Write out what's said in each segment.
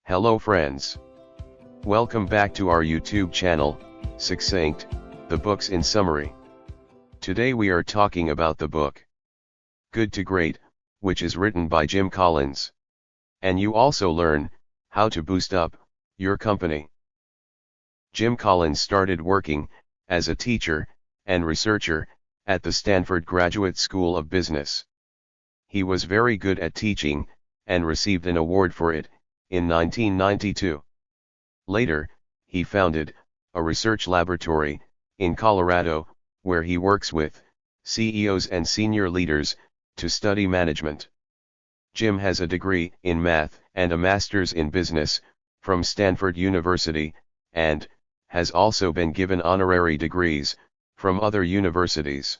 Hello friends. Welcome back to our YouTube channel, Succinct, the books in summary. Today we are talking about the book Good to Great, which is written by Jim Collins. And you also learn how to boost up your company. Jim Collins started working as a teacher and researcher at the Stanford Graduate School of Business. He was very good at teaching and received an award for it in 1992. Later, he founded a research laboratory in Colorado, where he works with CEOs and senior leaders to study management. Jim has a degree in math and a master's in business from Stanford University, and has also been given honorary degrees from other universities.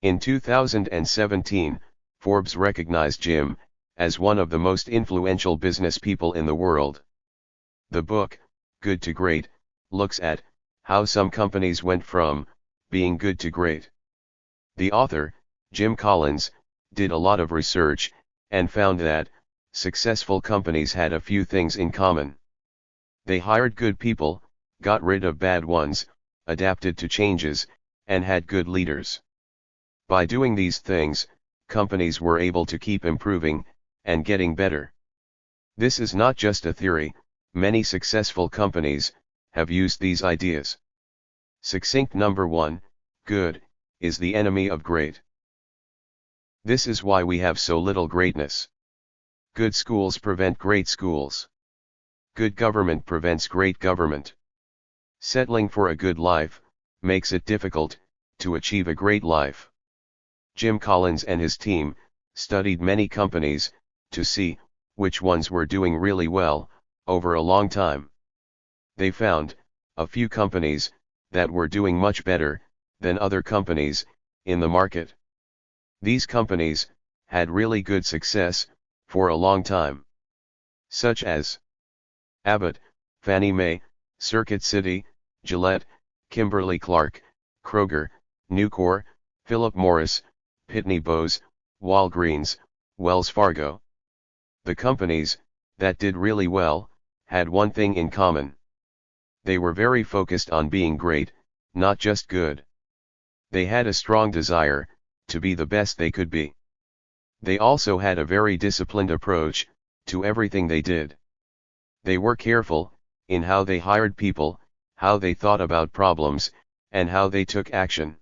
In 2017, Forbes recognized Jim as one of the most influential business people in the world. The book, Good to Great, looks at how some companies went from being good to great. The author, Jim Collins, did a lot of research and found that successful companies had a few things in common. They hired good people, got rid of bad ones, adapted to changes, and had good leaders. By doing these things, companies were able to keep improving and getting better. This is not just a theory, many successful companies have used these ideas. Succinct number 1, good, is the enemy of great. This is why we have so little greatness. Good schools prevent great schools. Good government prevents great government. Settling for a good life makes it difficult to achieve a great life. Jim Collins and his team studied many companies to see which ones were doing really well over a long time. They found a few companies that were doing much better than other companies in the market. These companies had really good success for a long time, such as Abbott, Fannie Mae, Circuit City, Gillette, Kimberly-Clark, Kroger, Nucor, Philip Morris, Pitney Bowes, Walgreens, Wells Fargo. The companies that did really well had one thing in common. They were very focused on being great, not just good. They had a strong desire to be the best they could be. They also had a very disciplined approach to everything they did. They were careful in how they hired people, how they thought about problems, and how they took action.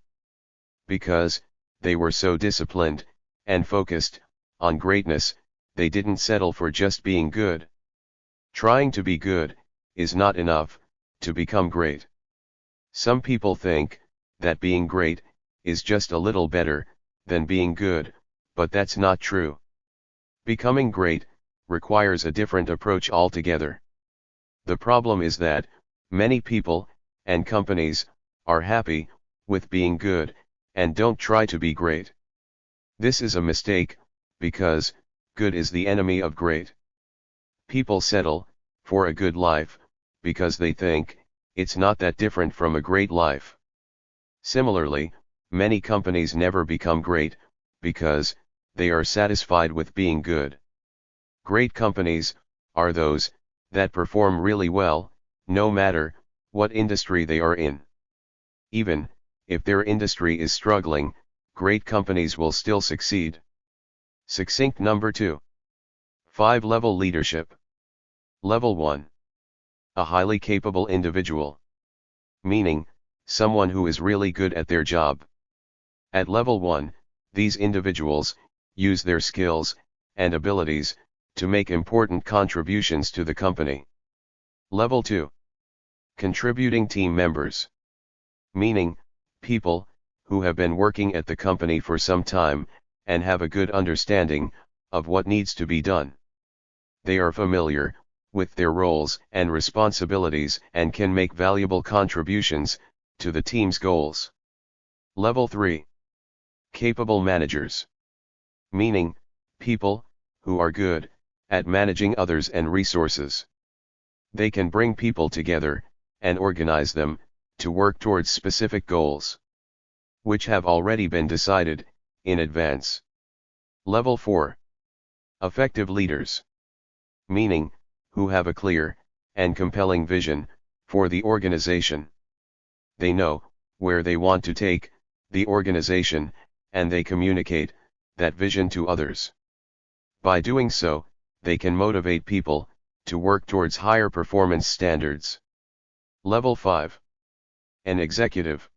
Because they were so disciplined and focused on greatness, they didn't settle for just being good. Trying to be good is not enough to become great. Some people think that being great is just a little better than being good, but that's not true. Becoming great requires a different approach altogether. The problem is that many people and companies are happy with being good and don't try to be great. This is a mistake, because good is the enemy of great. People settle for a good life because they think it's not that different from a great life. Similarly, many companies never become great because they are satisfied with being good. Great companies are those that perform really well, no matter what industry they are in. Even if their industry is struggling, great companies will still succeed. Succinct number 2. Fivelevel leadership. Level 1. A highly capable individual. Meaning, someone who is really good at their job. At level 1, these individuals use their skills and abilities to make important contributions to the company. Level 2. Contributing team members. Meaning, people who have been working at the company for some time and have a good understanding of what needs to be done. They are familiar with their roles and responsibilities and can make valuable contributions to the team's goals. Level 3. Capable managers. Meaning, people who are good at managing others and resources. They can bring people together and organize them to work towards specific goals, which have already been decided in advance. Level 4. Effective leaders. Meaning, who have a clear and compelling vision for the organization. They know where they want to take the organization, and they communicate that vision to others. By doing so, they can motivate people to work towards higher performance standards. Level 5. An executive.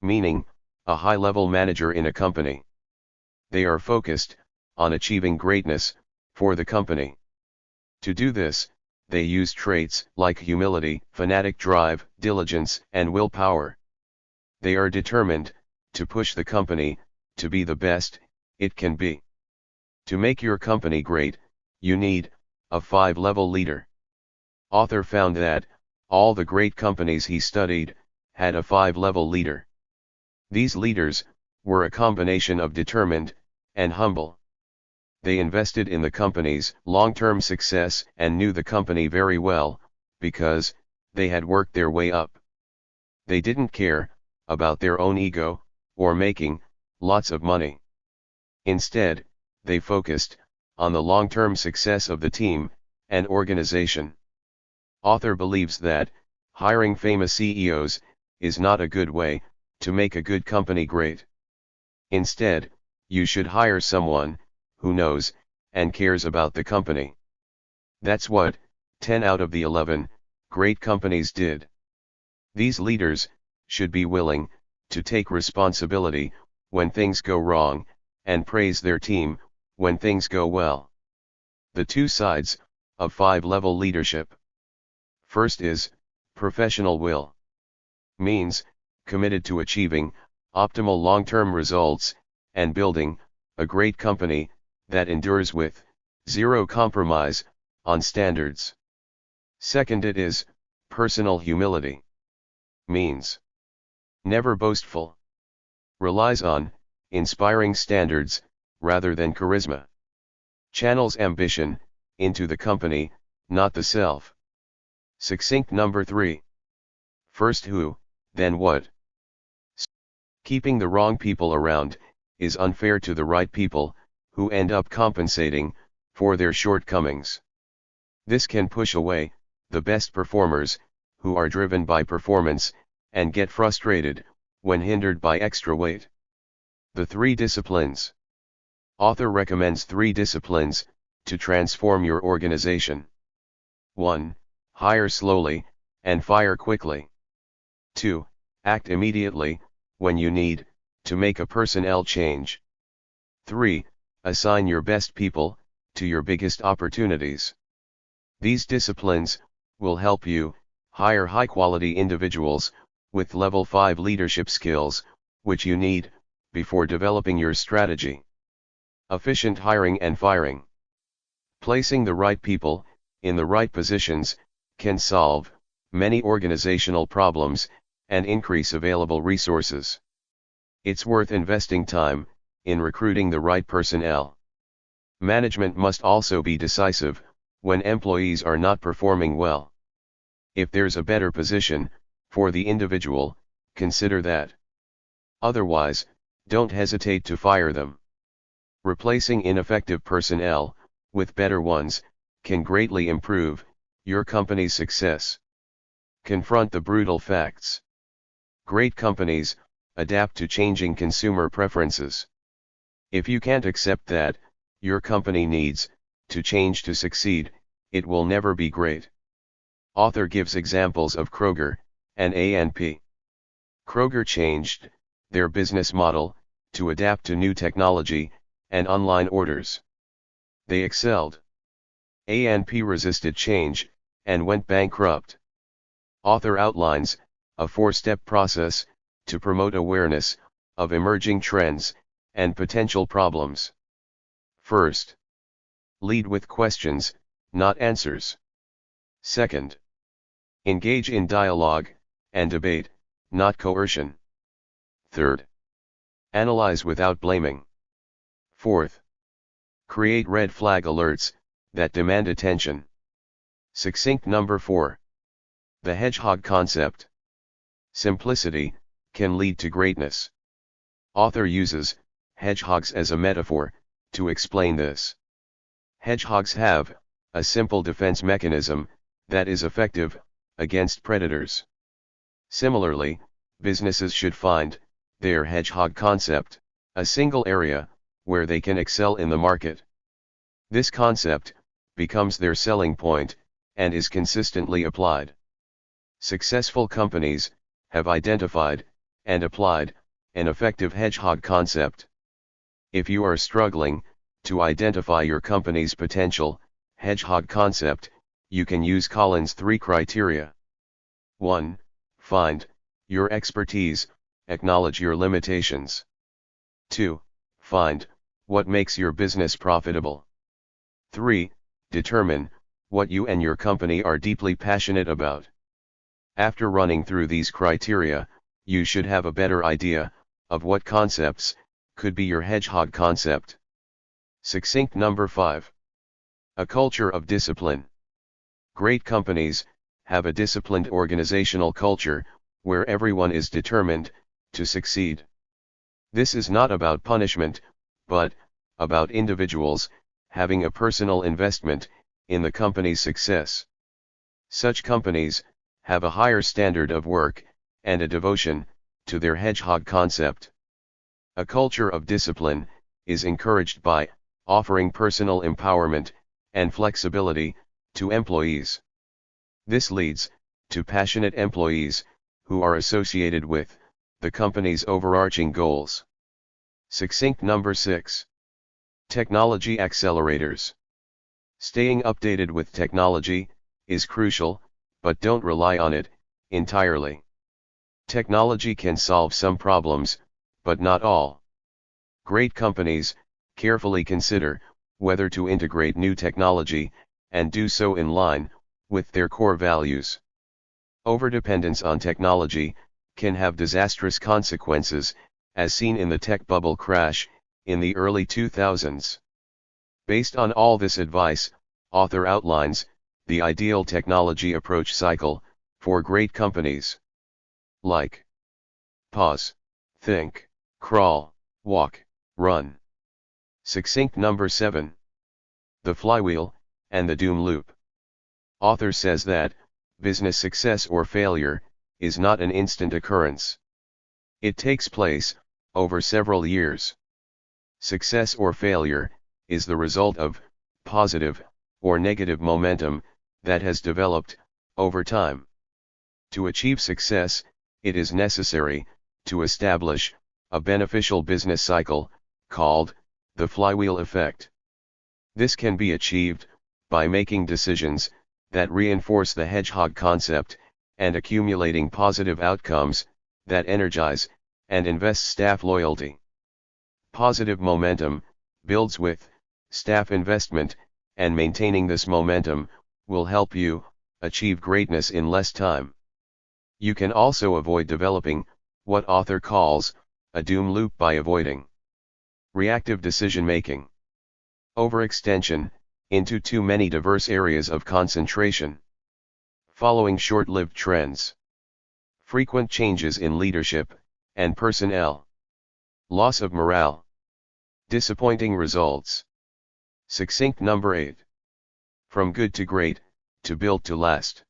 Meaning, a high-level manager in a company. They are focused on achieving greatness for the company. To do this, they use traits like humility, fanatic drive, diligence, and willpower. They are determined to push the company to be the best it can be. To make your company great, you need a 5-level leader. Author found that all the great companies he studied had a 5-level leader. These leaders were a combination of determined and humble. They invested in the company's long-term success and knew the company very well, because they had worked their way up. They didn't care about their own ego or making lots of money. Instead, they focused on the long-term success of the team and organization. Author believes that hiring famous CEOs is not a good way to make a good company great. Instead, you should hire someone who knows and cares about the company. That's what 10 out of the 11 great companies did. These leaders should be willing to take responsibility when things go wrong, and praise their team when things go well. The two sides of 5-level leadership. First is professional will. Means committed to achieving optimal long-term results and building a great company that endures with zero compromise on standards. Second, it is personal humility. Means never boastful. Relies on inspiring standards rather than charisma. Channels ambition into the company, not the self. Succinct number 3. First who, then what. Keeping the wrong people around is unfair to the right people, who end up compensating for their shortcomings. This can push away the best performers, who are driven by performance, and get frustrated when hindered by extra weight. The 3 disciplines. Author recommends 3 disciplines to transform your organization. 1. Hire slowly and fire quickly. 2. Act immediately when you need to make a personnel change. 3. Assign your best people to your biggest opportunities. These disciplines will help you hire high-quality individuals with level 5 leadership skills, which you need before developing your strategy. Efficient hiring and firing. Placing the right people in the right positions can solve many organizational problems and increase available resources. It's worth investing time in recruiting the right personnel. Management must also be decisive when employees are not performing well. If there's a better position for the individual, consider that. Otherwise, don't hesitate to fire them. Replacing ineffective personnel with better ones can greatly improve your company's success. Confront the brutal facts. Great companies adapt to changing consumer preferences. If you can't accept that your company needs to change to succeed, it will never be great. Author gives examples of Kroger and A&P. Kroger changed their business model to adapt to new technology and online orders. They excelled. A&P resisted change and went bankrupt. Author outlines a 4-step process to promote awareness of emerging trends and potential problems. First, lead with questions, not answers. Second, engage in dialogue and debate, not coercion. Third, analyze without blaming. Fourth, create red flag alerts that demand attention. Succinct number 4. The hedgehog concept. Simplicity can lead to greatness. Author uses hedgehogs as a metaphor to explain this. Hedgehogs have a simple defense mechanism that is effective against predators. Similarly, businesses should find their hedgehog concept, a single area where they can excel in the market. This concept becomes their selling point and is consistently applied. Successful companies have identified and applied an effective hedgehog concept. If you are struggling to identify your company's potential hedgehog concept, you can use Collins' 3 criteria. 1. Find your expertise, acknowledge your limitations. 2. Find what makes your business profitable. 3. Determine what you and your company are deeply passionate about. After running through these criteria, you should have a better idea of what concepts could be your hedgehog concept. Succinct number 5. A culture of discipline. Great companies have a disciplined organizational culture where everyone is determined to succeed. This is not about punishment, but about individuals having a personal investment in the company's success. Such companies have a higher standard of work and a devotion to their hedgehog concept. A culture of discipline is encouraged by offering personal empowerment and flexibility to employees. This leads to passionate employees who are associated with the company's overarching goals. Succinct number 6. Technology accelerators. Staying updated with technology is crucial, but don't rely on it entirely. Technology can solve some problems, but not all. Great companies carefully consider whether to integrate new technology and do so in line with their core values. Overdependence on technology can have disastrous consequences, as seen in the tech bubble crash in the early 2000s. Based on all this advice, author outlines the ideal technology approach cycle for great companies. Like: pause, think, crawl, walk, run. Succinct number 7. The flywheel and the doom loop. Author says that business success or failure is not an instant occurrence. It takes place over several years. Success or failure is the result of positive or negative momentum that has developed over time. To achieve success, it is necessary to establish a beneficial business cycle called the flywheel effect. This can be achieved by making decisions that reinforce the hedgehog concept and accumulating positive outcomes that energize and invest staff loyalty. Positive momentum builds with staff investment, and maintaining this momentum will help you achieve greatness in less time. You can also avoid developing what author calls a doom loop by avoiding reactive decision-making, overextension into too many diverse areas of concentration, following short-lived trends, frequent changes in leadership and personnel, loss of morale, disappointing results. Succinct number 8. From good to great, to built to last.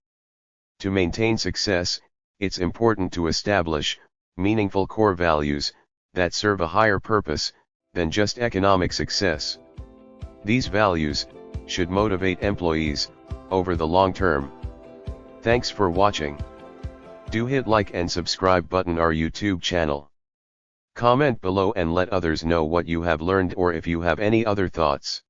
To maintain success, it's important to establish meaningful core values that serve a higher purpose than just economic success. These values should motivate employees over the long term. Thanks for watching. Do hit like and subscribe button our YouTube channel. Comment below and let others know what you have learned or if you have any other thoughts.